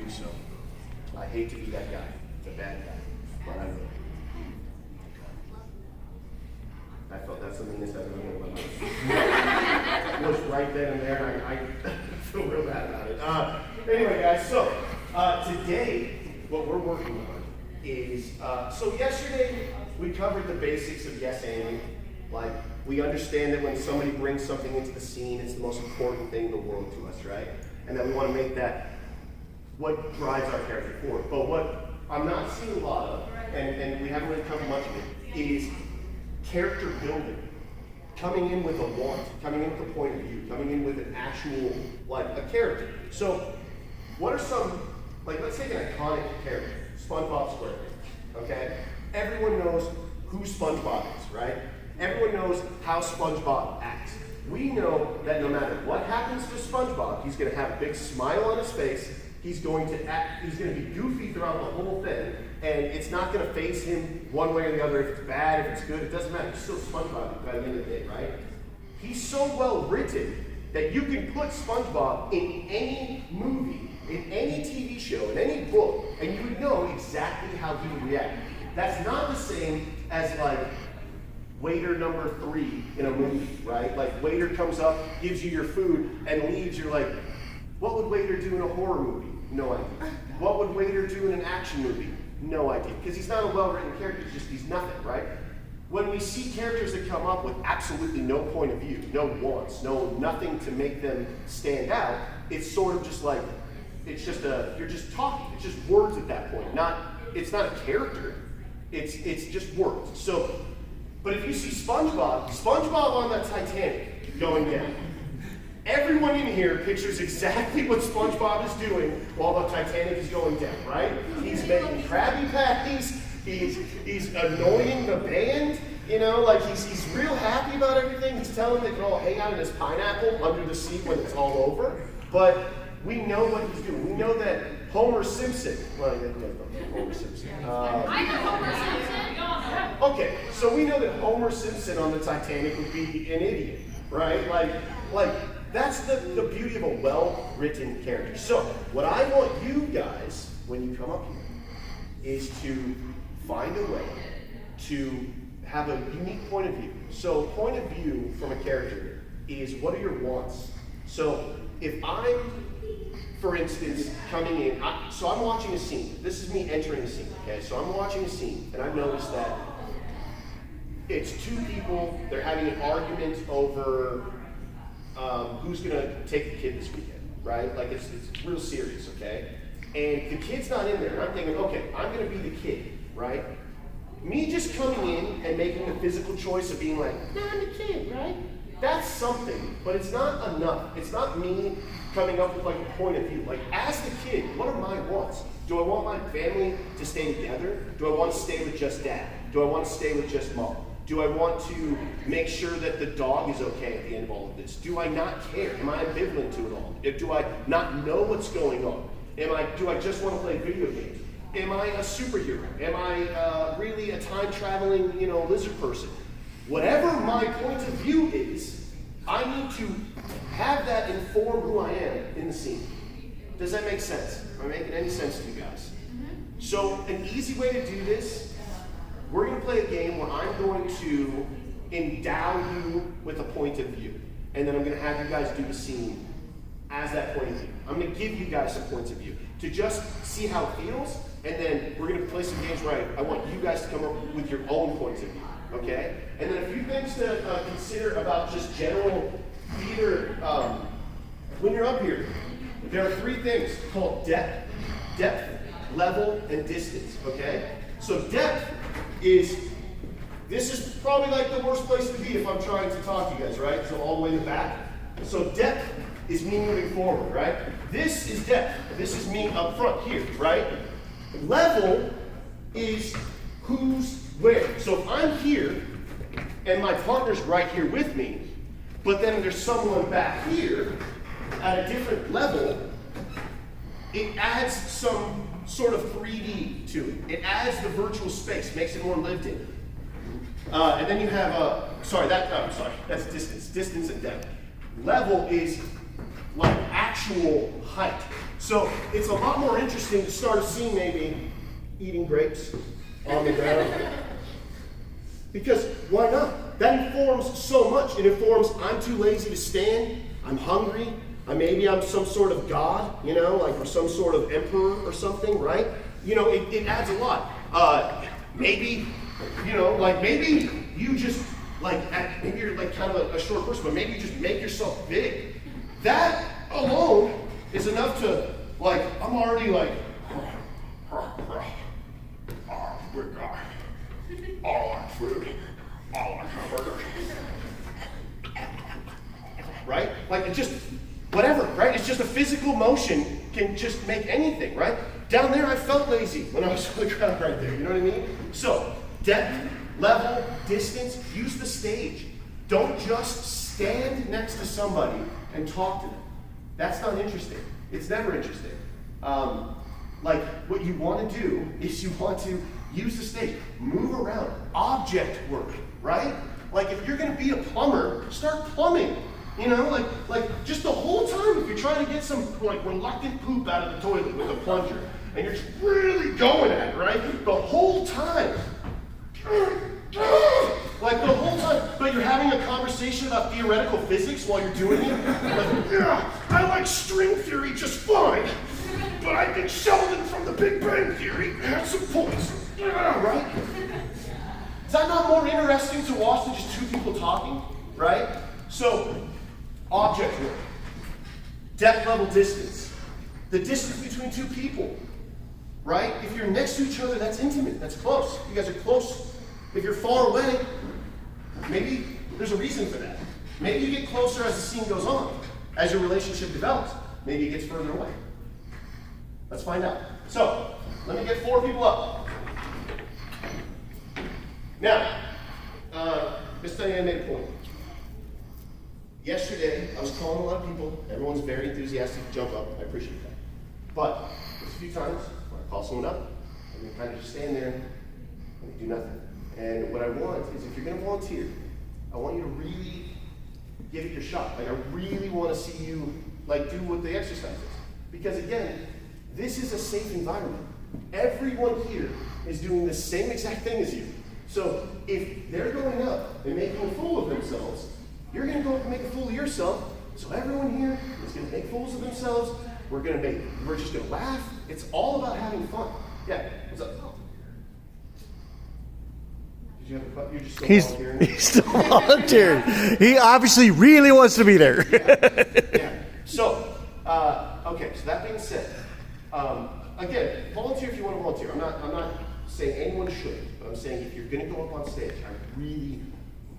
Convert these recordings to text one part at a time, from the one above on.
do so. I hate to be that guy, the bad guy, but I will. I felt that's something that's ever in my life. It was right then and there, and I feel real bad about it. Anyway, guys, so today, what we're working on is, so yesterday we covered the basics of yes-anding. Like, we understand that when somebody brings something into the scene, it's the most important thing in the world to us, right? And that we want to make that what drives our character forward. But what I'm not seeing a lot of, and we haven't really covered much of it, is character building. Coming in with a want, coming in with a point of view, coming in with an actual, like, a character. So, what are some, like, let's take an iconic character, SpongeBob SquarePants, okay? Everyone knows who SpongeBob is, right? Everyone knows how SpongeBob acts. We know that no matter what happens to SpongeBob, he's going to have a big smile on his face. He's going to act, he's going to be goofy throughout the whole thing, and it's not going to faze him one way or the other. If it's bad, if it's good, it doesn't matter. He's still SpongeBob by the end of the day, right? He's so well written that you can put SpongeBob in any movie, in any TV show, in any book, and you would know exactly how he would react. That's not the same as, like, waiter number 3 in a movie, right? Like, waiter comes up, gives you your food, and leaves. You're like, what would waiter do in a horror movie? No idea. What would waiter do in an action movie? No idea. Because he's not a well-written character, he's nothing, right? When we see characters that come up with absolutely no point of view, no wants, nothing to make them stand out, it's sort of just like, it's just you're just talking. It's just words at that point. It's not a character. It's just words. So, but if you see SpongeBob on that Titanic going down, everyone in here pictures exactly what SpongeBob is doing while the Titanic is going down, right? He's making Krabby Patties, he's annoying the band, you know, like he's real happy about everything. He's telling them they can all hang out in his pineapple under the sea when it's all over. But we know what he's doing. We know that Homer Simpson, well, you know Homer Simpson. I know Homer Simpson. We all know. Okay, so we know that Homer Simpson on the Titanic would be an idiot, right? Like that's the beauty of a well-written character. So, what I want you guys, when you come up here, is to find a way to have a unique point of view. So, point of view from a character is, what are your wants? So, if I'm, for instance, coming in, so I'm watching a scene. This is me entering a scene, okay? So I'm watching a scene, and I've noticed that it's 2 people, they're having an argument over who's going to take the kid this weekend, right? Like, it's real serious, okay? And the kid's not in there, and I'm thinking, okay, I'm going to be the kid, right? Me just coming in and making the physical choice of being like, nah, I'm the kid, right? That's something, but it's not enough. It's not me coming up with, like, a point of view. Like, as the kid, what are my wants? Do I want my family to stay together? Do I want to stay with just dad? Do I want to stay with just mom? Do I want to make sure that the dog is okay at the end of all of this? Do I not care? Am I ambivalent to it all? Do I not know what's going on? Do I just want to play video games? Am I a superhero? Am I really a time-traveling, lizard person? Whatever my point of view is, I need to have that inform who I am in the scene. Does that make sense? Am I making any sense to you guys? Mm-hmm. So an easy way to do this, we're going to play a game where I'm going to endow you with a point of view. And then I'm going to have you guys do the scene as that point of view. I'm going to give you guys some points of view to just see how it feels. And then we're going to play some games where I want you guys to come up with your own points of view. Okay? And then a few things to consider about just general theater. When you're up here, there are 3 things called depth, level, and distance. Okay? So depth this is probably like the worst place to be if I'm trying to talk to you guys, right? So all the way in the back. So depth is me moving forward, right? This is depth. This is me up front here, right? Level is who's where. So if I'm here and my partner's right here with me, but then there's someone back here at a different level, it adds some sort of 3D to it. It adds the virtual space, makes it more lived in. And then you have that's distance and depth. Level is like actual height. So it's a lot more interesting to start a scene maybe eating grapes on the ground. Because why not? That informs so much. It informs I'm too lazy to stand, I'm hungry, maybe I'm some sort of god, like or some sort of emperor or something, right? It adds a lot. Maybe you just maybe you're like kind of a short person, but maybe you just make yourself big. That alone is enough to I'm already all our food, all our hamburgers. Right? It just, whatever, right? It's just a physical motion can just make anything, right? Down there, I felt lazy when I was on the ground right there, you know what I mean? So, depth, level, distance, use the stage. Don't just stand next to somebody and talk to them. That's not interesting. It's never interesting. What you want to do is you want to use the stage, move around, object work, right? If you're going to be a plumber, start plumbing. Just the whole time, if you're trying to get some reluctant poop out of the toilet with a plunger, and you're just really going at it, right? The whole time. The whole time, but you're having a conversation about theoretical physics while you're doing it. I like string theory just fine, but I think Sheldon from the Big Bang Theory had some points. Right? Is that not more interesting to watch than just two people talking? Right? So, object work, depth, level, distance. The distance between two people, right? If you're next to each other, that's intimate, that's close. You guys are close. If you're far away, maybe there's a reason for that. Maybe you get closer as the scene goes on, as your relationship develops. Maybe it gets further away. Let's find out. So, let me get 4 people up. Now, Miss Diane made a point. Yesterday, I was calling a lot of people. Everyone's very enthusiastic to jump up. I appreciate that. But there's a few times when I call someone up, and they kind of just stand there and they do nothing. And what I want is, if you're going to volunteer, I want you to really give it your shot. I really want to see you do what the exercise is. Because again, this is a safe environment. Everyone here is doing the same exact thing as you. So if they're going up and making a fool of themselves, you're going to go up and make a fool of yourself. So everyone here is going to make fools of themselves. We're just going to laugh. It's all about having fun. Yeah, what's up? Did you have a question? You're just still volunteering? He's still volunteering. He obviously really wants to be there. Yeah. So, okay, so that being said, again, volunteer if you want to volunteer. I'm not saying anyone should, but I'm saying if you're going to go up on stage, I really,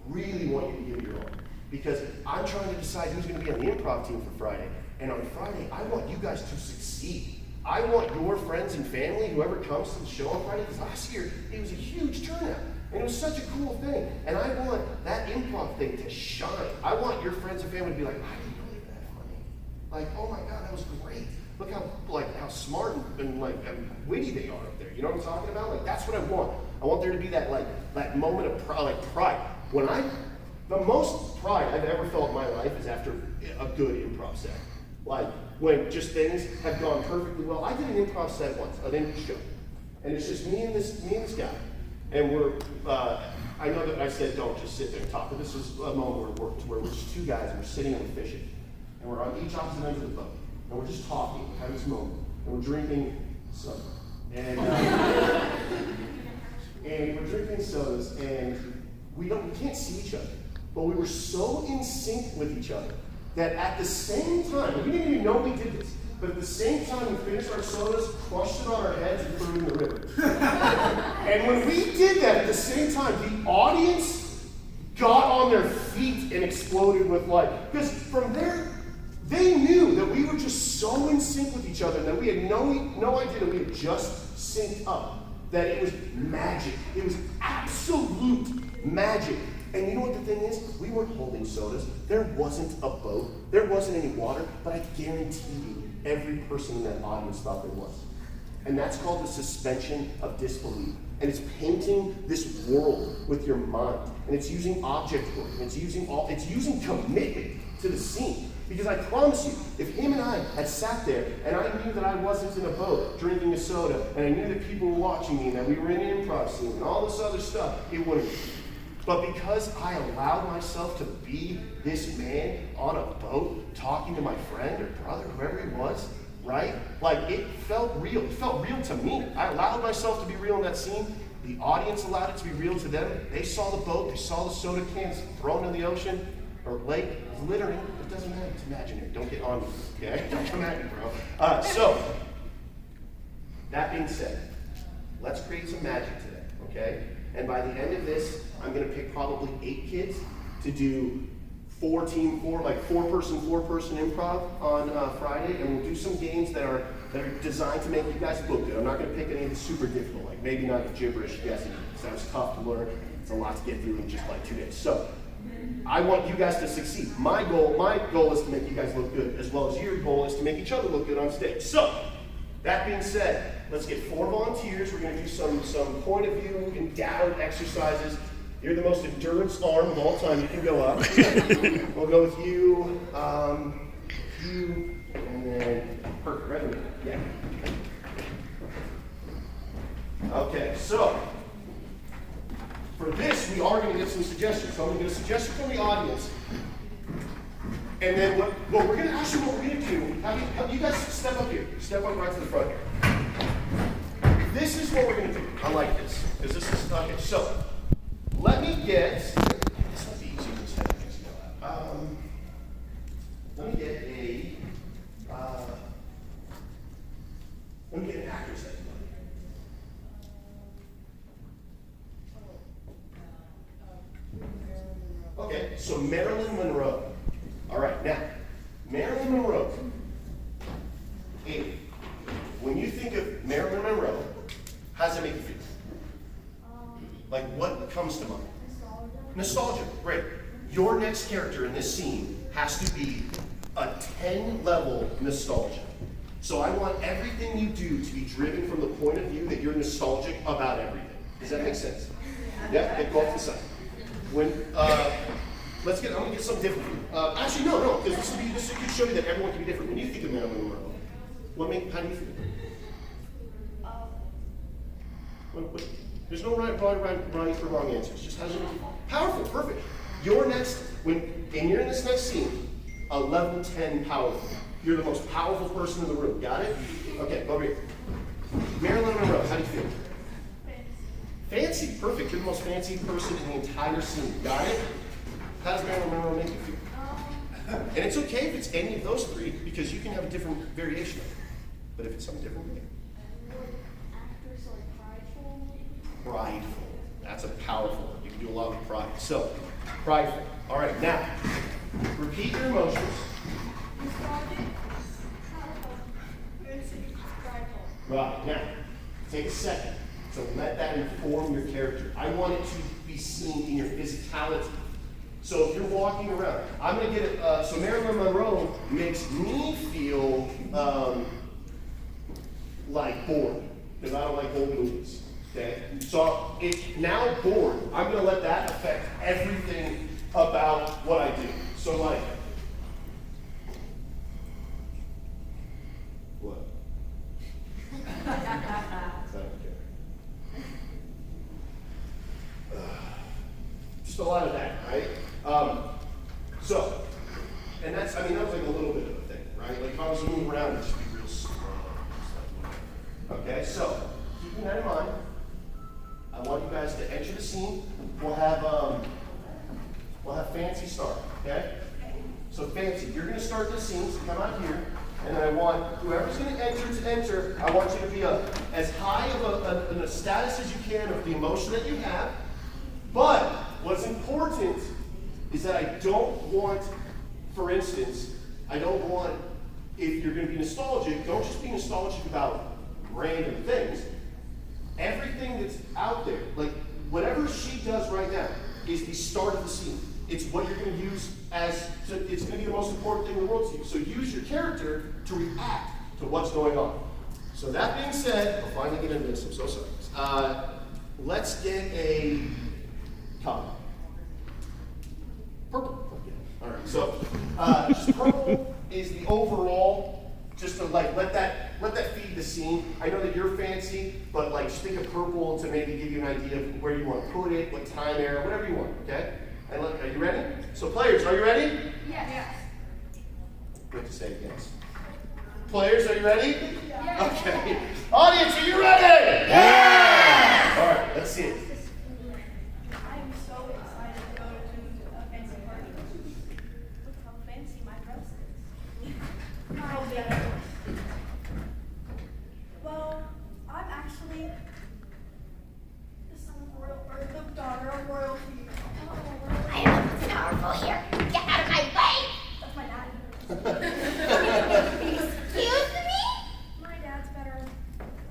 really want you to give it your all. Because I'm trying to decide who's going to be on the improv team for Friday. And on Friday, I want you guys to succeed. I want your friends and family, whoever comes to the show on Friday, because last year, it was a huge turnout. And it was such a cool thing. And I want that improv thing to shine. I want your friends and family to be like, I didn't know they were that funny. Oh my God, that was great. Look how smart and witty they are up there. You know what I'm talking about? That's what I want. I want there to be that moment of pride. The most pride I've ever felt in my life is after a good improv set. When just things have gone perfectly well. I did an improv set once, an improv show. And it's just me and this guy. And I know that I said don't just sit there and talk, but this was a moment where we're just 2 guys and we're sitting and we're fishing. And we're on each opposite ends of the boat. And we're just talking, we're having this moment. And we're drinking soda. And we're drinking sodas, and we can't see each other. But we were so in sync with each other that at the same time, we didn't even know we did this, but at the same time we finished our sodas, crushed it on our heads, and threw it in the river. And when we did that at the same time, the audience got on their feet and exploded with life. Because from there, they knew that we were just so in sync with each other that we had no idea that we had just synced up. That it was magic. It was absolute magic. And you know what the thing is? We weren't holding sodas. There wasn't a boat. There wasn't any water. But I guarantee you, every person in that audience thought there was. And that's called the suspension of disbelief. And it's painting this world with your mind. And it's using object work. It's using commitment to the scene. Because I promise you, if him and I had sat there and I knew that I wasn't in a boat drinking a soda, and I knew that people were watching me, and that we were in an improv scene and all this other stuff, it wouldn't. But because I allowed myself to be this man on a boat, talking to my friend or brother, whoever he was, right? Like, it felt real. It felt real to me. I allowed myself to be real in that scene. The audience allowed it to be real to them. They saw the boat. They saw the soda cans thrown in the ocean or lake, littering. It doesn't matter. It's imaginary. Don't get on me, okay? Don't come at me, bro. So, that being said, let's create some magic today, okay? And by the end of this, I'm gonna pick probably 8 kids to do 4-person improv on Friday, and we'll do some games that are designed to make you guys look good. I'm not gonna pick any of the super difficult, like maybe not the gibberish guessing. Sounds tough to learn. It's a lot to get through in just like 2 days. So I want you guys to succeed. My goal is to make you guys look good, as well as your goal is to make each other look good on stage. So that being said, let's get 4 volunteers. We're going to do some point of view and down exercises. You're the most endurance arm of all time. You can go up. We'll go with you, and then perfect. Right away. Yeah. Okay, so for this, we are going to get some suggestions. So I'm going to get a suggestion from the audience. And then what we're going to do, have you guys step up here. Step up right to the front here. This is what we're going to do. I like this. Because this is, okay, so let me get, this might be easier than saying things you know. Let me get an actor's name. Okay, so Marilyn Monroe. All right, now, Marilyn Monroe. Amy, when you think of Marilyn Monroe, how does it make you feel? Like, what comes to mind? Nostalgia, great. Your next character in this scene has to be a 10-level nostalgia. So I want everything you do to be driven from the point of view that you're nostalgic about everything. Does that make sense? Yeah? Okay, go off to the side. I'm gonna get something different. Actually, no, because this could show you that everyone can be different. When you think of Marilyn Monroe, how do you feel? There's no right or wrong answers. Just how does it make you feel? Powerful, perfect. You're in this next scene, a level 10 powerful. You're the most powerful person in the room. Got it? Okay, go over here. Marilyn Monroe, how do you feel? Fancy, perfect. You're the most fancy person in the entire scene. Got it? How does Marilyn Monroe make you feel? And it's okay if it's any of those 3, because you can have a different variation of it. But if it's something different, Actors like prideful. Prideful. That's a powerful one. You can do a lot with pride. So, prideful. All right, now, repeat your emotions. Right, now, take a second to let that inform your character. I want it to be seen in your physicality. So if you're walking around, I'm going to get it, so Marilyn Monroe makes me feel like bored, because I don't like old movies, okay? So now bored, I'm going to let that affect everything about what I do. So like, what? Just a lot of that, right? That was like a little bit of a thing, right? Like if I was moving around, it'd just be real slow. Okay, so keeping that in mind, I want you guys to enter the scene. We'll have Fancy start, okay? So Fancy, you're gonna start the scene, so come out here, and then I want whoever's gonna enter, I want you to be as high of a status as you can of the emotion that you have. But what's important is that I don't want, for instance, if you're going to be nostalgic, don't just be nostalgic about random things. Everything that's out there, like whatever she does right now, is the start of the scene. It's what you're going to use it's going to be the most important thing in the world to you. So use your character to react to what's going on. So that being said, I'll finally get into this, I'm so sorry. Let's get a color. Purple. Yeah. All right, so Just purple is the overall, just to like let that feed the scene. I know that you're fancy, but like just think of purple to maybe give you an idea of where you want to put it, what time era, whatever you want, okay? And look, are you ready? So players, are you ready? Yes. Good to say yes. Players, are you ready? Yes. Okay. Audience, are you ready? Yeah! All right, let's see it. I'm so excited to go to a fancy party. Look how fancy my dress is. How big. Well, I'm actually the son of royal, or the daughter of royalty. I am the most powerful here. Get out of my way! That's my dad. Excuse me? My dad's better.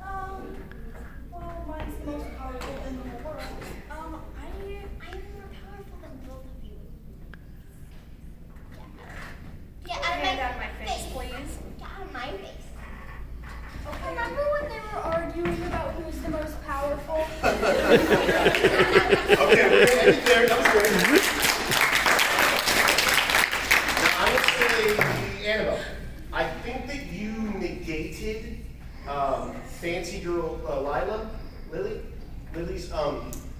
Well, mine's the most powerful in the whole world. I'm more powerful than both of you. Get out of Hand out of my face, please. Get out of my face. Okay. Remember when they were arguing about who's the most powerful? Okay, we're gonna end it there. That was great. Now, I would say, Annabelle, I think that you negated fancy girl Lily's,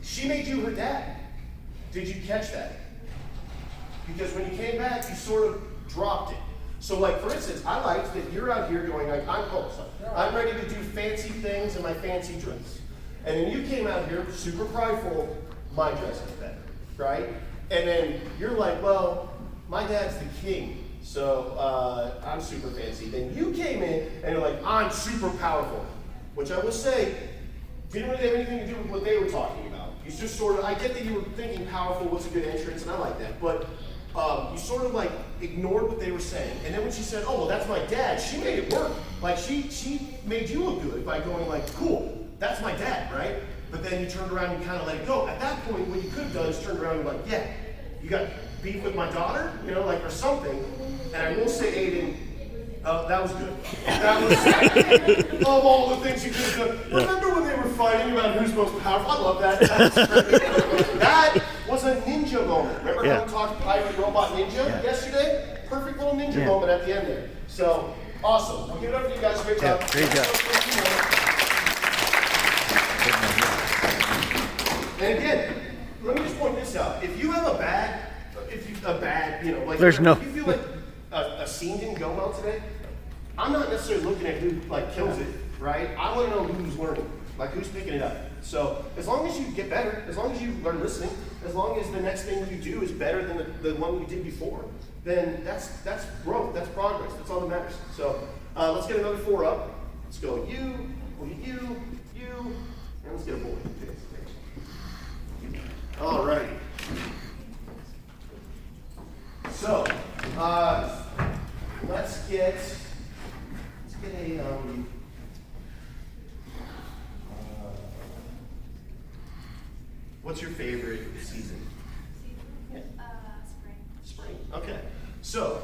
she made you her dad. Did you catch that? Because when you came back, you sort of dropped it. So like, for instance, I liked that you're out here going like, I'm ready to do fancy things in my fancy dress. And then you came out here super prideful, my dress is better, right? And then you're like, well, my dad's the king, so I'm super fancy. Then you came in and you're like, I'm super powerful, which I will say, didn't really have anything to do with what they were talking about. You just sort of, I get that you were thinking powerful, what's a good entrance, and I like that, but you sort of like ignored what they were saying. And then when she said, oh, well, that's my dad, she made it work. Like she made you look good by going like, cool, that's my dad, right? But then you turned around and kind of let it go. At that point, what you could have done is turned around and like, yeah, you got beef with my daughter, you know, like, or something. And I will say, Aiden, that was good. That was, of all the things you could have done. Remember when they were fighting about who's most powerful? I love that. That was a ninja moment. Remember how we talked Pirate Robot Ninja yesterday? Perfect little ninja moment at the end there. So, awesome. We'll give it up to you guys. Great job. Great job. And again, let me just point this out. If you have a bad, you know, like, There's no- if you feel like a scene didn't go well today, I'm not necessarily looking at who like kills it, right? I want to know who's learning, like who's picking it up. So as long as you get better, as long as you learn listening, as long as the next thing you do is better than the one you did before, then that's growth, that's progress, that's all that matters. So let's get another 4 up. Let's go you, and let's get a boy. All right. So let's get a what's your favorite season? Spring. Spring. Okay. So,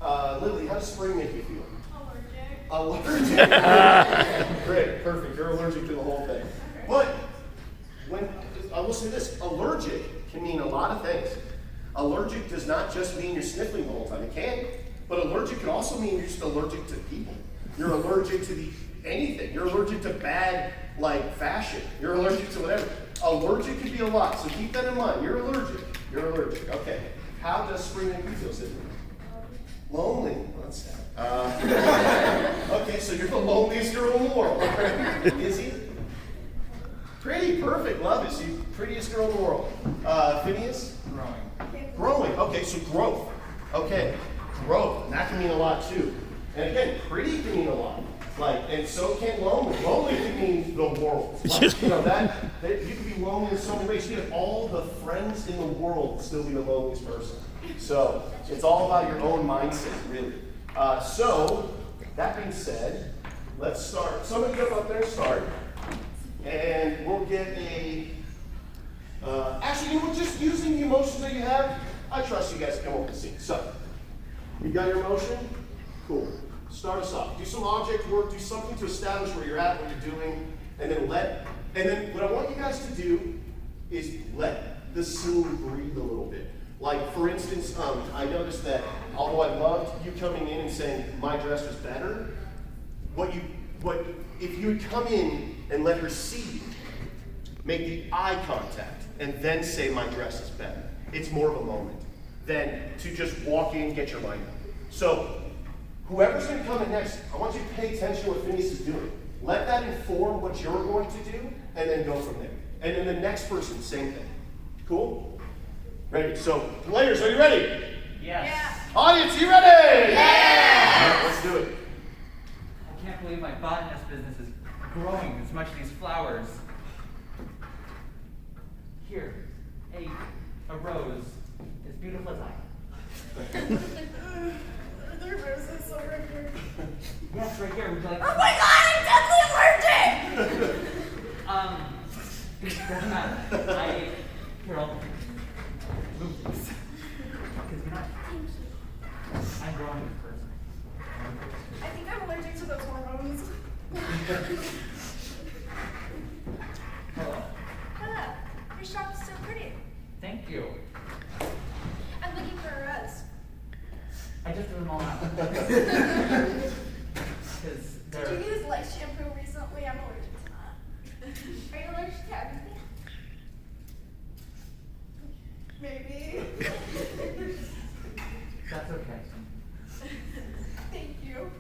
Lily, how does spring make you feel? Allergic. Allergic. Great. Perfect. You're allergic to the whole thing. But when I will say this, allergic can mean a lot of things. Allergic does not just mean you're sniffling the whole time. It can, but allergic can also mean you're just allergic to people. You're allergic to anything. You're allergic to bad, like, fashion. You're allergic to whatever. Allergic can be a lot, so keep that in mind. You're allergic. You're allergic. Okay. How does spring make you feel, Sydney? Lonely. Well, that's sad. Okay, so you're the loneliest girl in the world. Izzy? Pretty. Perfect. Love it. So you're the prettiest girl in the world. Phineas? Growing. Okay, so growth. Okay, growth. And that can mean a lot too. And again, pretty can mean a lot. Like, and so can lonely. Lonely can mean the world. Like, you know, that you can be lonely in so many ways. You can have all the friends in the world and still be the loneliest person. So it's all about your own mindset, really. So that being said, let's start. Somebody get up there and start. And we'll get a actually, you know, just using the emotions that you have, I trust you guys to come up with the scene. So, you got your emotion? Cool. Start us off. Do some object work, do something to establish where you're at, what you're doing, and then what I want you guys to do is let the scene breathe a little bit. Like, for instance, I noticed that although I loved you coming in and saying my dress was better, if you would come in and let her see you, make the eye contact, and then say my dress is better. It's more of a moment than to just walk in and get your mind up. So, whoever's going to come in next, I want you to pay attention to what Phineas is doing. Let that inform what you're going to do, and then go from there. And then the next person, same thing. Cool? Ready? So, players, are you ready? Yes. Audience, you ready? Yeah! All right, let's do it. I can't believe my botanist business is growing as much as these flowers. Here, a rose as beautiful as I am. Are there roses over here? Yes, right here. Would you like? Oh my god, I'm deathly allergic! It doesn't matter. Here, I'll move this. Because you're not. I'm growing this person. I think I'm allergic to those hormones. Hello. Hello. Your shop is so pretty. Thank you. I'm looking for a rose. I just threw them all out. Because they're. Did you use lice shampoo recently? I'm allergic to that. Are you allergic to everything? Maybe. That's okay. Thank you.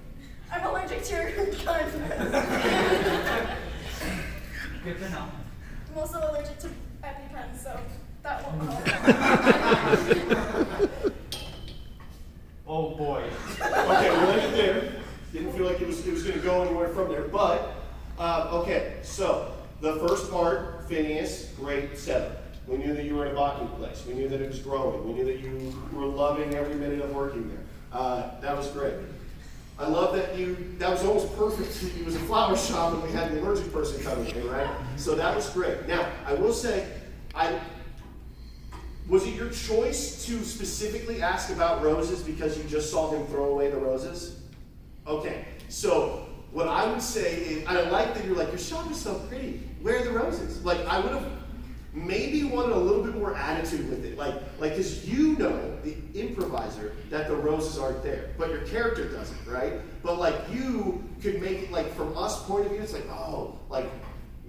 I'm allergic to your kindness. Good to know. I'm also allergic to EpiPen, so that won't help. Oh boy. Okay, we'll end it there. Didn't feel like it was going to go anywhere from there, but okay. So the first part, Phineas, great setup. We knew that you were in a botany place. We knew that it was growing. We knew that you were loving every minute of working there. That was great. I love that that was almost perfect. It was a flower shop and we had an allergic person coming in, right? So that was great. Now, I will say, was it your choice to specifically ask about roses because you just saw him throw away the roses? Okay, so what I would say is, I like that you're like, your shop is so pretty. Where are the roses? Like, I would have maybe wanted a little bit more attitude with it. Like, because you know, the improviser, that the roses aren't there. But your character doesn't, right? But like, you could make it, like, from us point of view, it's like, oh, like,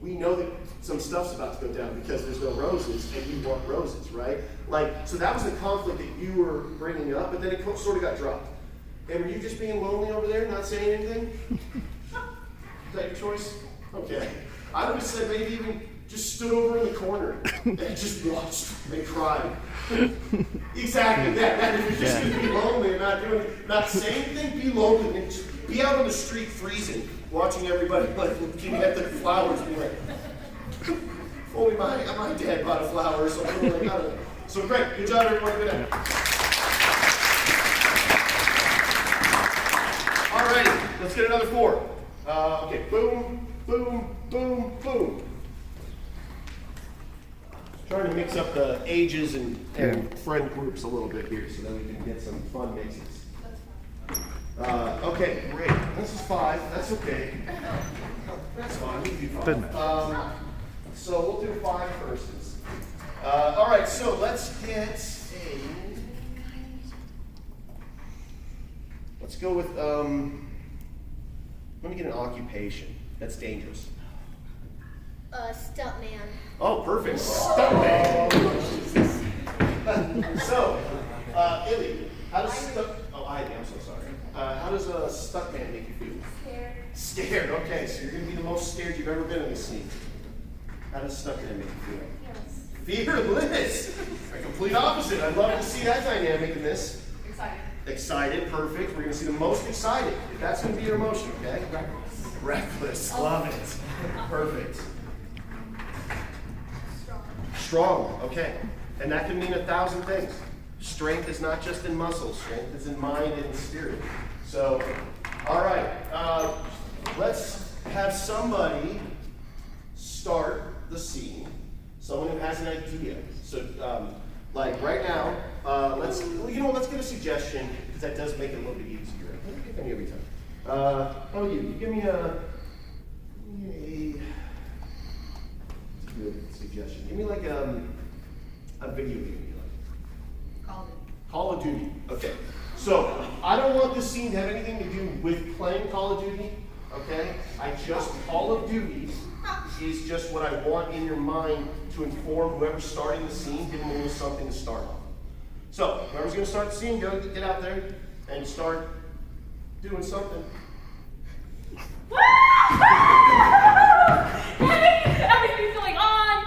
we know that some stuff's about to go down because there's no roses and you want roses, right? Like, so that was the conflict that you were bringing up, but then it sort of got dropped. And were you just being lonely over there, not saying anything? Is that your choice? Okay. I would have said maybe even just stood over in the corner and just watched and cried. Exactly that. If you're just going to be lonely and not saying anything, be lonely and just be out on the street freezing, watching everybody like looking at the flowers, and be like, if only my dad bought a flower or something. Like, I don't know. So great, good job, everyone. Good night. Alrighty, let's get another 4. Okay, boom, boom, boom, boom. Trying to mix up the ages and friend groups a little bit here so that we can get some fun mixes. Okay, great. This is 5. That's okay. That's fine. We can do 5. So we'll do 5 verses. All right, so let's go with, let me get an occupation. That's dangerous. Stuntman. Oh, perfect. Stuntman. So, Illy, how does I'm so sorry. How does a stuntman make you feel? Scared. Scared. Okay, so you're going to be the most scared you've ever been in this scene. How does a stuntman make you feel? Yes. Fearless. A complete opposite. I'd love to see that dynamic in this. Excited. Excited. Perfect. We're going to see the most excited. If that's going to be your emotion, okay? Reckless. Reckless. Love it. Perfect. Strong. Strong, okay. And that can mean 1,000 things. Strength is not just in muscles, strength is in mind and in spirit. So, all right, let's have somebody start the scene. Someone who has an idea. So, like right now, let's get a suggestion, because that does make it a little bit easier. Give me every time. You give me a good suggestion. Give me like a video game you like. this scene to have anything to do with playing Call of Duty, okay? Call of Duty is just what I want in your mind to inform whoever's starting the scene, give them a little something to start on. So, whoever's gonna start the scene, get out there and start doing something. Everything's going on.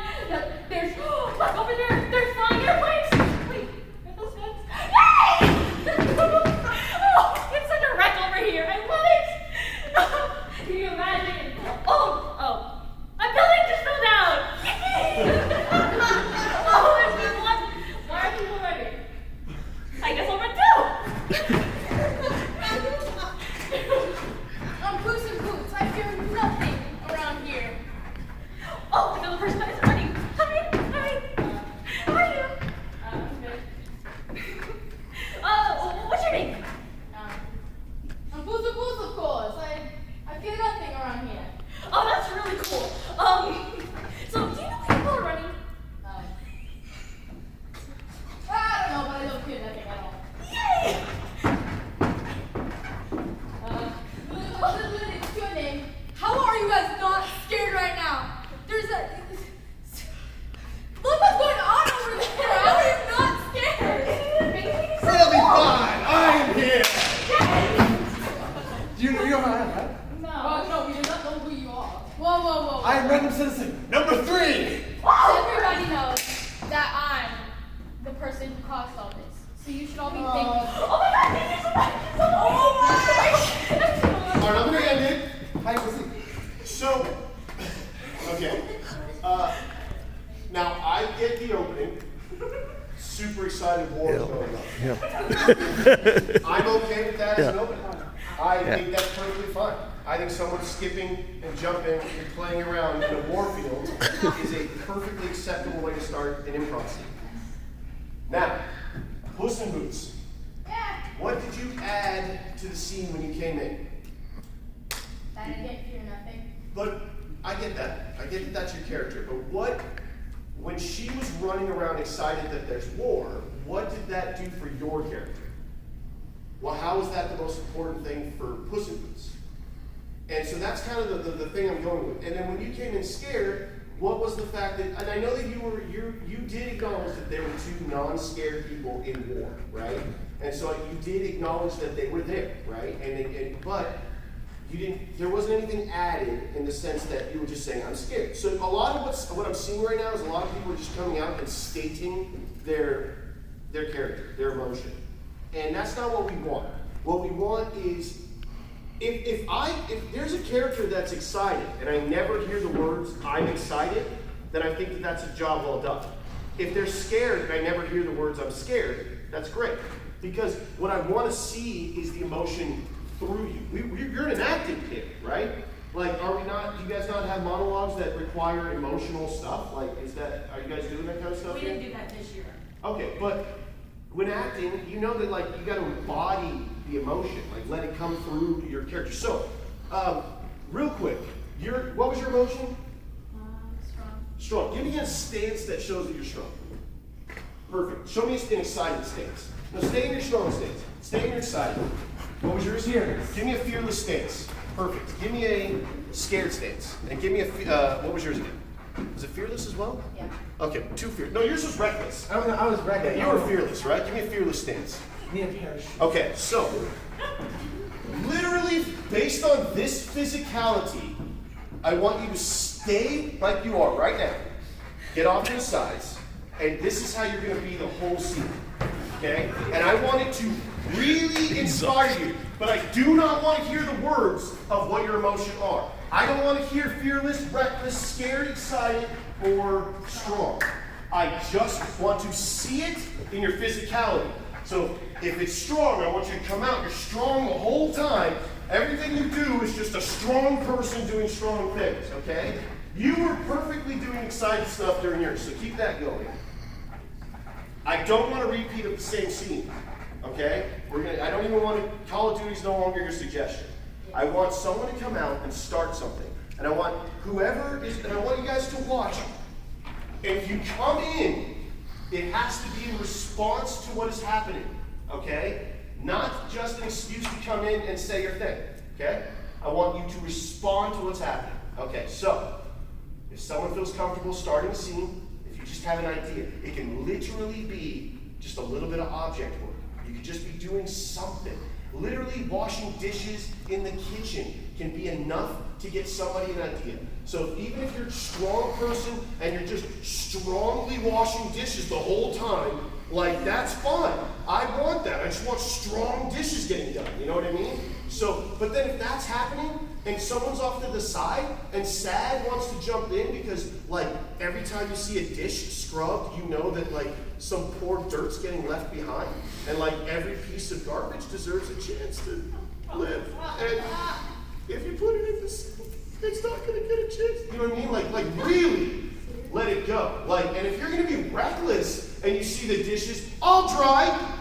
There's look over there. There's flying airplanes. Wait, are those guns? Yay! Oh, it's such a wreck over here. I love it. Can you imagine? Oh, a building just fell down. Oh, there's been one. Why are people running? I guess I'll run too. Puss in Boots, I fear nothing around here. Oh, another person that is running. Hi. How are you? Good. What's your name? I'm Puss in Boots, of course. I fear nothing around here. Oh, that's really cool. So do you know people are running? I don't know, but I don't fear nothing at all. Yay! What's your name? How are you guys not scared right now? There's a... Look what's going on over there! How are you not scared? It'll be fine. I am here. You know how I am, right? No. No, we do not know who you are. Whoa. I am random citizen number 3. Everybody knows that I'm the person who caused all this. So you should all be thanking me. Oh my god, thank you so much! Oh my! Alright, I'm gonna end it. Hi, Pussy. So, okay. Now I get the opening. Super excited war is going on. Yeah. I'm okay with that as an Yeah. opening. I think that's perfectly fine. I think someone skipping and jumping and playing around in a war field is a perfectly acceptable way to start an improv scene. Now, Puss in Boots. Yeah. What did you add to the scene when you came in? That I didn't fear nothing. But I get that. I get that that's your character. But when she was running around excited that there's war, what did that do for your character? Well, how is that the most important thing for Puss in Boots? And so that's kind of the thing I'm going with. And then when you came in scared, what was the fact that, and I know that you did acknowledge that there were 2 non-scared people in war, right? And so you did acknowledge that they were there, right? But you didn't, there wasn't anything added in the sense that you were just saying, I'm scared. So a lot of what I'm seeing right now is a lot of people are just coming out and stating their character, their emotion. And that's not what we want. What we want is, if there's a character that's excited and I never hear the words, I'm excited, then I think that that's a job well done. If they're scared and I never hear the words, I'm scared, that's great. Because what I want to see is the emotion through you. You're an acting kid, right? Like, are we not, do you guys not have monologues that require emotional stuff? Like, are you guys doing that kind of stuff? We didn't do that this year. Okay, but when acting, you know that like you got to embody the emotion, like let it come through your character. So, real quick, what was your emotion? Strong. Strong. Give me a stance that shows that you're strong. Perfect. Show me an excited stance. Now stay in your strong stance. Stay in your excited. What was yours? Fearless. Give me a fearless stance. Perfect. Give me a scared stance. And give me what was yours again? Was it fearless as well? Yeah. Okay, 2 fearless. No, yours was reckless. I was reckless. You were fearless, right? Give me a fearless stance. Me and parachute. Okay, so literally based on this physicality, I want you to stay like you are right now. Get off to the sides, and this is how you're going to be the whole scene. Okay? And I want it to really inspire you, but I do not want to hear the words of what your emotions are. I don't want to hear fearless, reckless, scared, excited, or strong. I just want to see it in your physicality. So if it's strong, I want you to come out. You're strong the whole time. Everything you do is just a strong person doing strong things, okay? You were perfectly doing excited stuff during yours, so keep that going. I don't want to repeat of the same scene, okay? I don't even want to, Call of Duty is no longer your suggestion. I want someone to come out and start something. And I want and I want you guys to watch. And if you come in, it has to be in response to what is happening, okay? Not just an excuse to come in and say your thing, okay? I want you to respond to what's happening. Okay, so if someone feels comfortable starting a scene, if you just have an idea, it can literally be just a little bit of object work. You could just be doing something. Literally washing dishes in the kitchen can be enough to get somebody an idea. So even if you're a strong person and you're just strongly washing dishes the whole time, like that's fine. I want that. I just want strong dishes getting done. You know what I mean? So, but then if that's happening and someone's off to the side and Sad wants to jump in because like every time you see a dish scrubbed, you know that like some poor dirt's getting left behind and like every piece of garbage deserves a chance to live. And if you put it in the sink, it's not gonna get a chance. You know what I mean? Like really let it go. Like, and if you're gonna be reckless and you see the dishes all dry,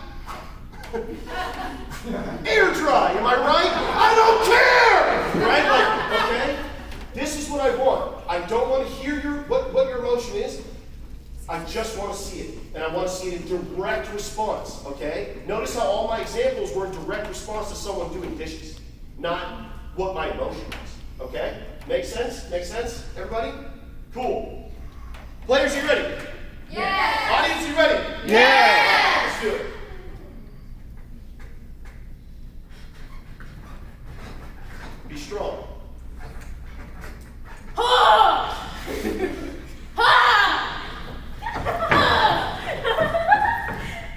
air dry, am I right? I don't care! Right? Like, okay? This is what I want. I don't want to hear what your emotion is. I just want to see it. And I want to see it in direct response, okay? Notice how all my examples were in direct response to someone doing dishes, not what my emotion is, okay? Make sense? Make sense, everybody? Cool. Players, you ready? Yeah. Audience, you ready? Yeah. Let's do it. Be strong.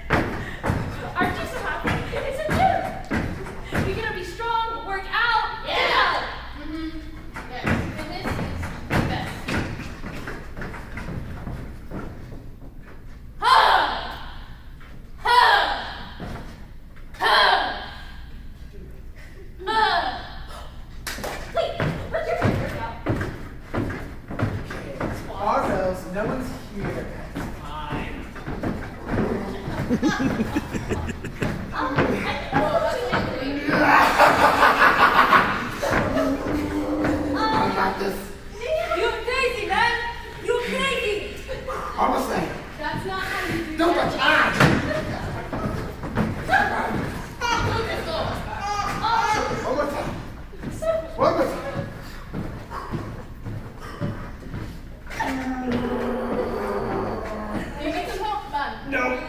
Aren't you so happy? It's a gym. You're gonna be strong, work out, yeah. Yes, and this is the best. Wait, what's your favorite workout? Barbells, no one's here. I got this. You're crazy, man. You're crazy. Almost there. That's not how you do Don't that. touch. Ah! One more time. One more time. You get some help, man. No.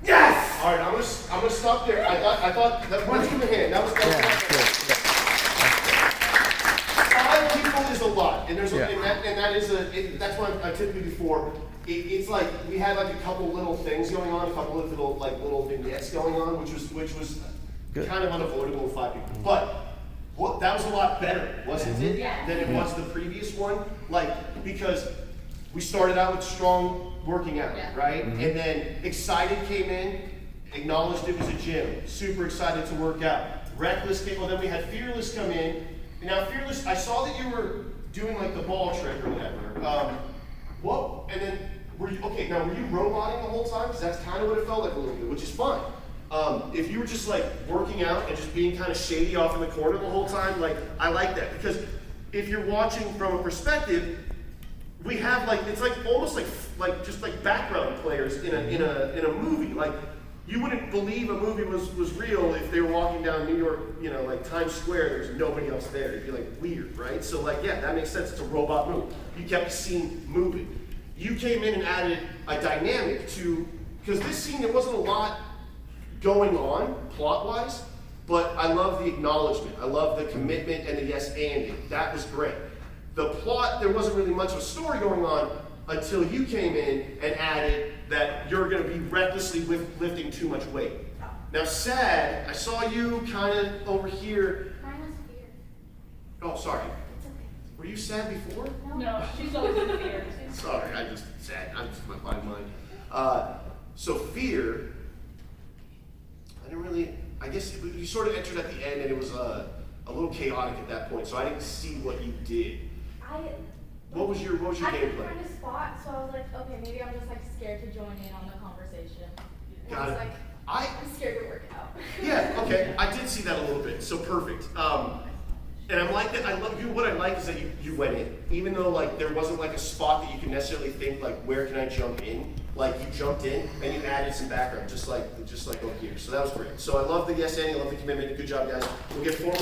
Yes! All right, I'm gonna stop there. I thought that let's give him a hand. That was five people is a lot, and there's Yeah. and that is that's what I typically do for. It's like we had like a couple little things going on, a couple of little vignettes going on, which was Good. kind of unavoidable with five people. But that was a lot better, wasn't it? Yeah. Than it was the previous one. Like because we started out with strong working out, Yeah. right? And then excited came in, acknowledged it was a gym, super excited to work out. Reckless came, well then we had Fearless come in. And now Fearless, I saw that you were doing like the ball trick or whatever. And then were you roboting the whole time? Because that's kind of what it felt like a little bit, which is fine. If you were just like working out and just being kind of shady off in the corner the whole time, like I like that. Because if you're watching from a perspective, we have like it's like almost like just like background players in a movie. Like you wouldn't believe a movie was real if they were walking down New York, like Times Square. There's nobody else there. It'd be like weird, right? So like yeah, that makes sense. It's a robot movie. You kept the scene moving. You came in and added a dynamic to because this scene there wasn't a lot going on plot-wise, but I love the acknowledgement. I love the commitment and the yes anding. That was great. The plot, there wasn't really much of a story going on until you came in and added that you're going to be recklessly lifting too much weight. Now, Sad, I saw you kind of over here. Mine was fear. Oh, sorry. It's okay. Were you sad before? No, she's always in fear. Sorry, I'm just my mind. So fear, I guess you sort of entered at the end and it was a little chaotic at that point, so I didn't see what you did. What was your I game couldn't plan? find a spot, so I was like, okay, maybe I'm just like scared to join in on the conversation. And Got I was it. like, I'm scared to work out. Yeah, okay. I did see that a little bit, so perfect. And I'm like that. I love you. What I like is that you went in, even though like there wasn't like a spot that you can necessarily think like where can I jump in. Like you jumped in and you added some background, just like over here. So that was great. So I love the yes and I love the commitment. Good job, guys. We'll get 4 more.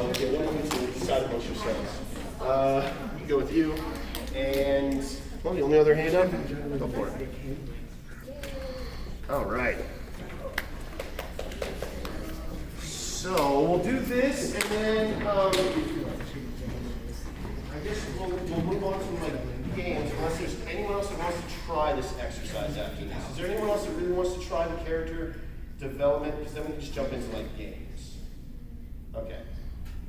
We'll get 1 of you to decide amongst yourselves. We can go with you. And well, the only other hand up. Go for it. All right. So we'll do this, and then I guess we'll move on to like games. Unless there's anyone else that wants to try this exercise after this. Is there anyone else that really wants to try the character development? Because then we can just jump into like games. Okay.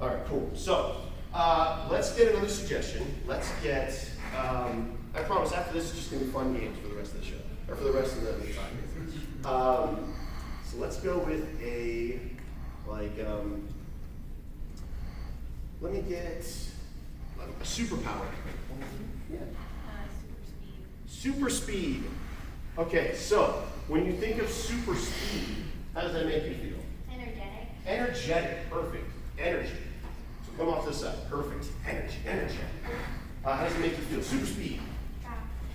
All right. Cool. So let's get another suggestion. Let's get. I promise after this, it's just gonna be fun games for the rest of the show, or for the rest of the time. So let's go with a. Let me get a superpower. Yeah. Super speed. Okay, so when you think of super speed, how does that make you feel? Energetic. Energetic, perfect. Energy. So come off this side. Perfect. Energetic. How does it make you feel? Super speed.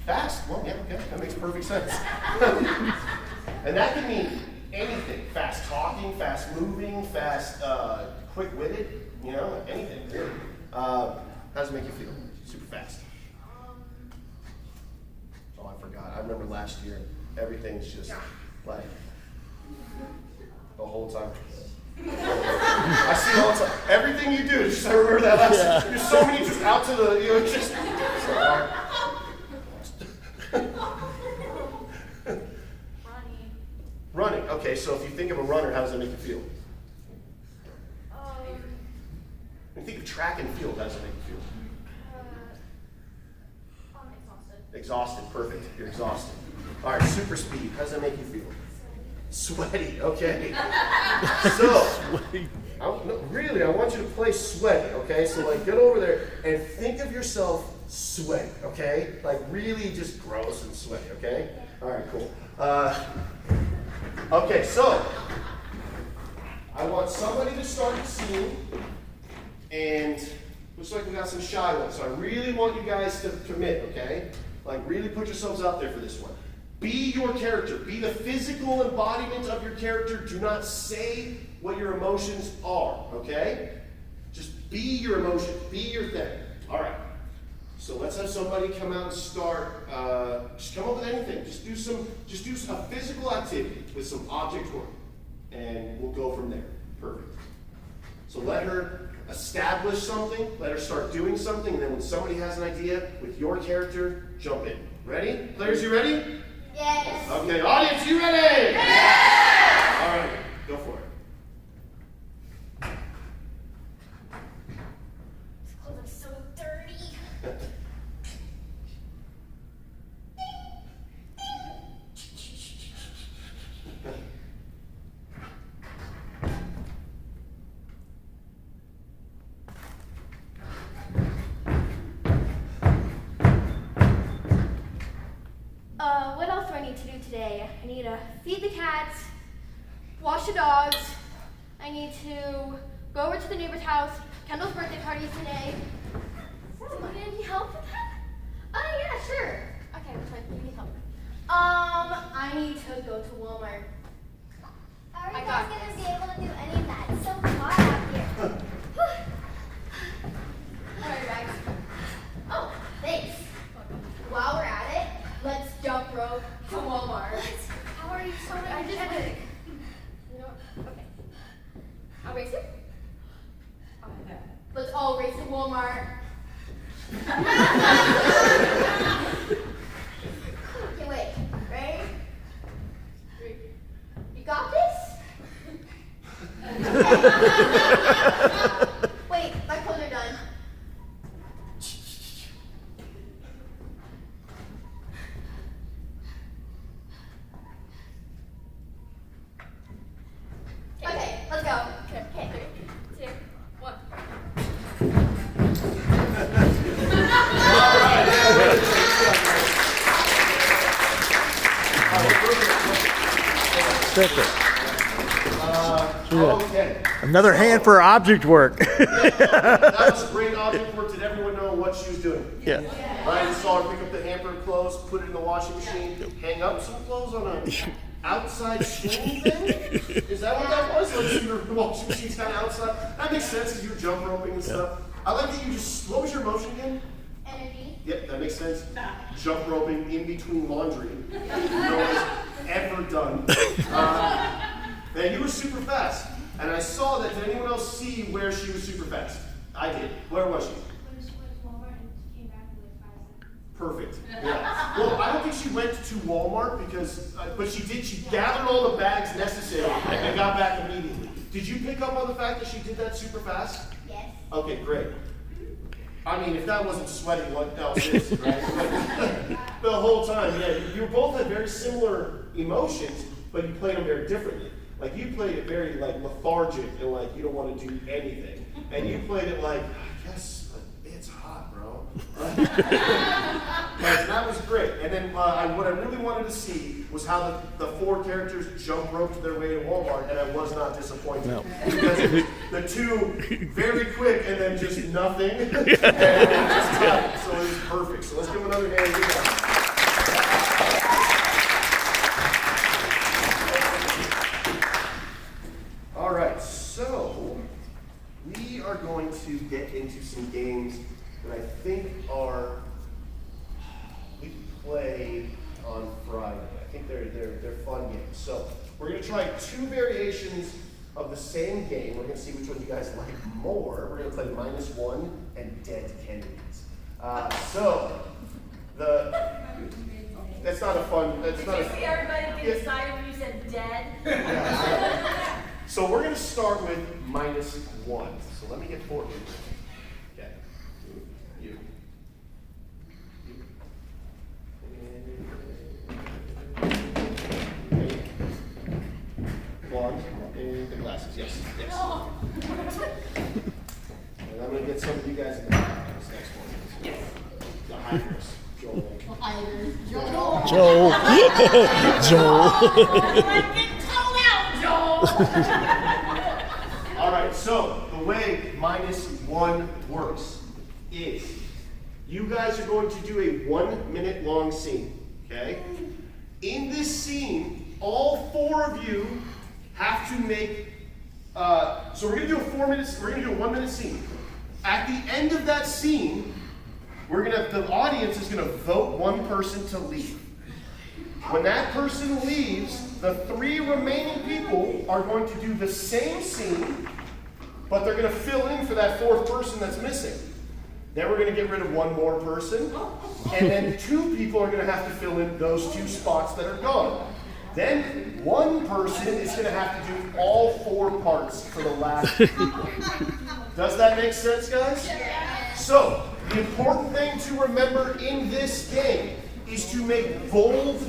Fast? Well, yeah, okay. That makes perfect sense. And that can mean anything. Fast talking, fast moving, fast, quick-witted, you know, anything. How does it make you feel? Super fast. Oh, I forgot. I remember last year, everything's just like the whole time. I see all the time. Everything you do, just I remember that last year. There's so many just out to the, you know, just. Running. Okay, so if you think of a runner, how does that make you feel? When you think of track and field, how does that make you feel? Exhausted. Exhausted, perfect. You're exhausted. All right, super speed. How does that make you feel? Sweaty. Okay. So, really, I want you to play sweaty. Okay, so like get over there and think of yourself sweaty. Okay, like really just gross and sweaty. Okay. All right, cool. Okay, so I want somebody to start the scene, and looks like we got some shy ones. So I really want you guys to commit, okay? Like really put yourselves out there for this one. Be your character. Be the physical embodiment of your character. Do not say what your emotions are, okay? Just be your emotion. Be your thing. All right. So let's have somebody come out and start. Just come up with anything. Just do a physical activity with some object work, and we'll go from there. Perfect. So let her establish something. Let her start doing something, and then when somebody has an idea with your character, jump in. Ready? Players, you ready? Yes. Okay. Audience, you ready? Yeah! All right. Go for it. These clothes are so dirty. What else do I need to do today? I need to feed the cats, wash the dogs. I need to go over to the neighbor's house. Kendall's birthday party is today. Do you need help with that? Oh yeah, sure. Okay, which one? You need help. I need to go to Walmart. Are I you got guys gonna this. be able to do any of that? It's so hot out here. Alright, guys. Oh, thanks. While we're at it, let's jump rope to Walmart. What? How are you so I just energetic? You know what? Okay. I'll race it. Okay. Let's all race to Walmart. Okay, wait. Ready? 3. You got this? Wait, my clothes are done. Okay, let's go. Okay, 3, 2, 1. Perfect. Okay. Another hand for object work. That was great object work. Did everyone know what she was doing? Yeah. Ryan saw her pick up the hamper of clothes, put it in the washing machine, hang up some clothes on a outside swing thing? Is that what that was? Like, so your washing machine's kind of outside? That makes sense because you were jump roping and stuff. I like that you just, what was your motion again? Energy. Yep, that makes sense. Jump roping in between laundry. No one's ever done. And you were super fast. And I saw that. Did anyone else see where she was super fast? I did. Where was she? Perfect. Yeah. Well, I don't think she went to Walmart because, but she did. She gathered all the bags necessary and got back immediately. Did you pick up on the fact that she did that super fast? Yes. Okay, great. I mean, if that wasn't sweating, what else is, right? The whole time, yeah. You both had very similar emotions, but you played them very differently. Like, you played it very, like, lethargic and, like, you don't want to do anything. And you played it like, I guess it's hot, bro. Like, that was great. And then what I really wanted to see was how the four characters jump roped their way to Walmart, and I was not disappointed. No. Because the two, very quick, and then just nothing. And then just done. So it was perfect. So let's give them another hand. All right, so we are going to get into some games that I think we played on Friday. I think they're fun games. So we're going to try two variations of the same game. We're going to see which one you guys like more. We're going to play -1 and Dead Kennedys. That's not a fun. That's not a. Everybody get excited when you said dead. So we're going to start with -1. So let me get four here. Okay. You. Blonde and the glasses. Yes. Yes. And I'm going to get some of you guys in the back on this next one. Yes. The hikers. Joel. Joe. Joe. Like, get told out, Joel. All right, so the way -1 works is you guys are going to do a 1 minute long scene, okay? In this scene, all four of you have to make, so we're gonna do a 4 minutes, we're gonna do a 1 minute scene. At the end of that scene, the audience is gonna vote one person to leave. When that person leaves, the three remaining people are going to do the same scene, but they're going to fill in for that fourth person that's missing. Then we're going to get rid of one more person, and then two people are going to have to fill in those two spots that are gone. Then one person is going to have to do all four parts for the last people. Does that make sense, guys? So, the important thing to remember in this game is to make bold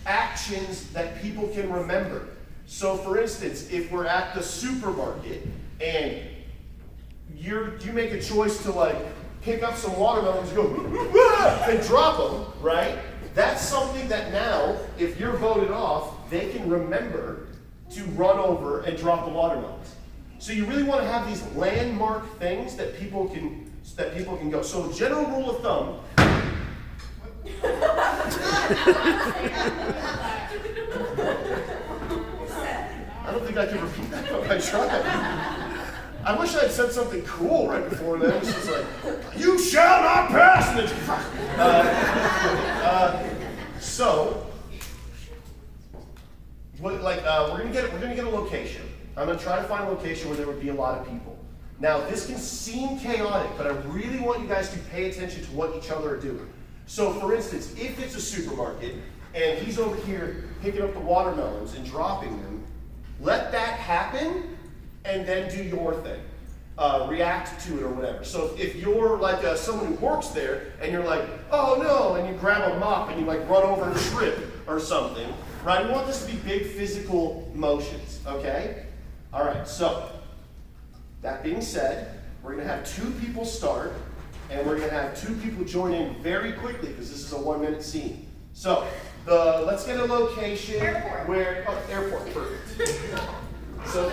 actions that people can remember. So for instance, if we're at the supermarket and you make a choice to like pick up some watermelons and go and drop them, right? That's something that now, if you're voted off, they can remember to run over and drop the watermelons. So you really want to have these landmark things that people can go. So general rule of thumb. I don't think I can repeat that, but I tried. I wish I had said something cool right before that. It's just like, you shall not pass! And we're gonna get a location. I'm gonna try to find a location where there would be a lot of people. Now, this can seem chaotic, but I really want you guys to pay attention to what each other are doing. So, for instance, if it's a supermarket and he's over here picking up the watermelons and dropping them, let that happen and then do your thing. React to it or whatever. So if you're like someone who works there and you're like, oh no, and you grab a mop and you like run over a strip or something, right? We want this to be big physical motions, okay? All right, so that being said, we're going to have two people start and we're going to have two people join in very quickly because this is a 1 minute scene. So let's get a location. Airport. Airport, perfect. So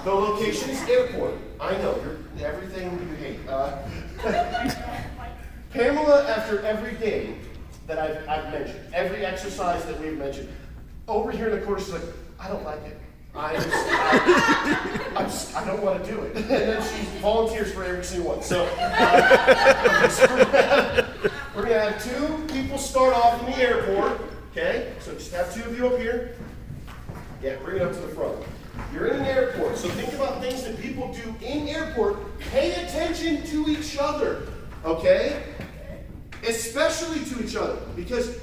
the location is airport. I know, you're everything you hate. Pamela, after every game that I've mentioned, every exercise that we've mentioned, over here in the corner, she's like, I don't like it. I don't want to do it. And then she volunteers for every single one. So we're going to have 2 people start off in the airport. Okay? So just have 2 of you up here. Yeah, bring it up to the front. You're in an airport, so think about things that people do in airport. Pay attention to each other, okay? Especially to each other, because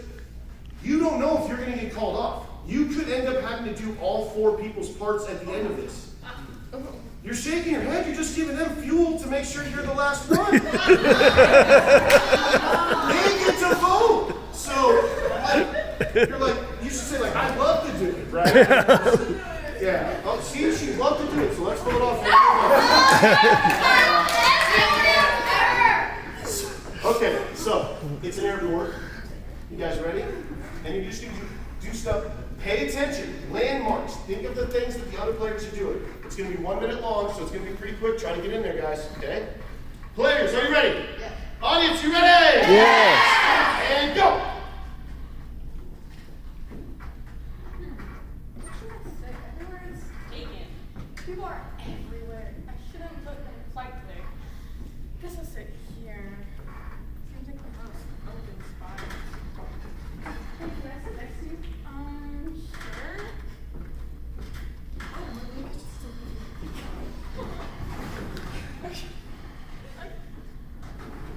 you don't know if you're going to get called off. You could end up having to do all 4 people's parts at the end of this. You're shaking your head, you're just giving them fuel to make sure you're the last one. They get to vote. So, you're like, you should say, like, I'd love to do it, right? Yeah. Oh, see, she'd love to do it, so let's vote off. Okay, so it's an airport. You guys ready? And you just need to do stuff. Pay attention. Landmarks. Think of the things that the other players are doing. It's going to be 1 minute long, so it's going to be pretty quick. Try to get in there, guys. Okay? Players, are you ready? Yeah. Audience, you ready? Yes. And go. Everywhere is taken. People are everywhere. I shouldn't put my flight there. Guess I'll sit here. Seems like the most open spot. Hey, can I sit next to you? Sure.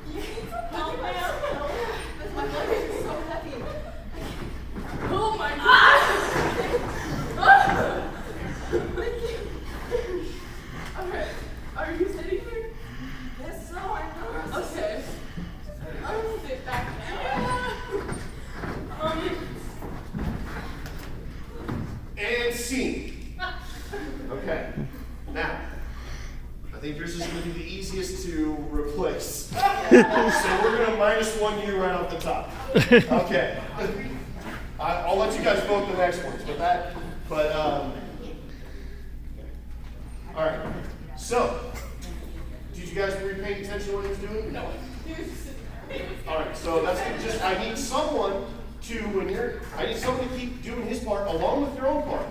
You need some help, man. My luggage is so heavy. Oh my god! Okay, are you sitting here? Yes, so I know. Okay. I'm gonna sit back now. And scene. Okay. Now, I think yours is going to be the easiest to replace. So we're going to -1 you right off the top. Okay. I'll let you guys vote the next ones, all right. So, did you guys were you paying attention to what he was doing? No. All right. So that's just I need someone to to keep doing his part along with your own part.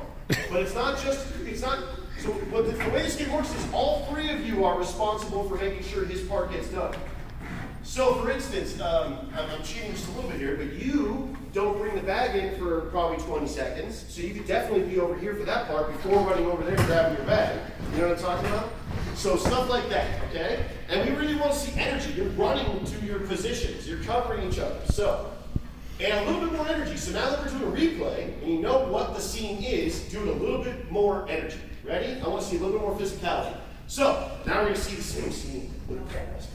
But it's not. So but the way this game works is all 3 of you are responsible for making sure his part gets done. So, for instance, I'm cheating just a little bit here, but you don't bring the bag in for probably 20 seconds, so you could definitely be over here for that part before running over there and grabbing your bag. You know what I'm talking about? So stuff like that, okay? And we really want to see energy. You're running to your positions. You're covering each other. So, and a little bit more energy. So now that we're doing a replay, and you know what the scene is, do it a little bit more energy. Ready? I want to see a little bit more physicality. So, now we're going to see the same scene with cameras.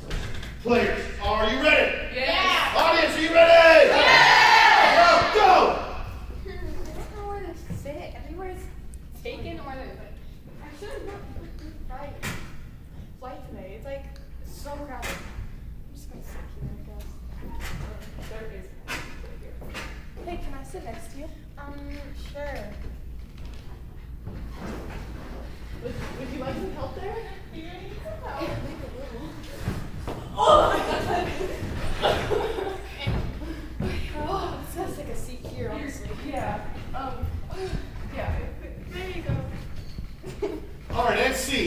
Players, are you ready? Yeah! Audience, are you ready? Yeah! Go! I don't know where to sit. Everywhere's taken or I should have booked flight today. It's like so crowded. I'm just gonna sit here, I guess. Hey, can I sit next to you? Sure. Would you like some help there? You're gonna need some help.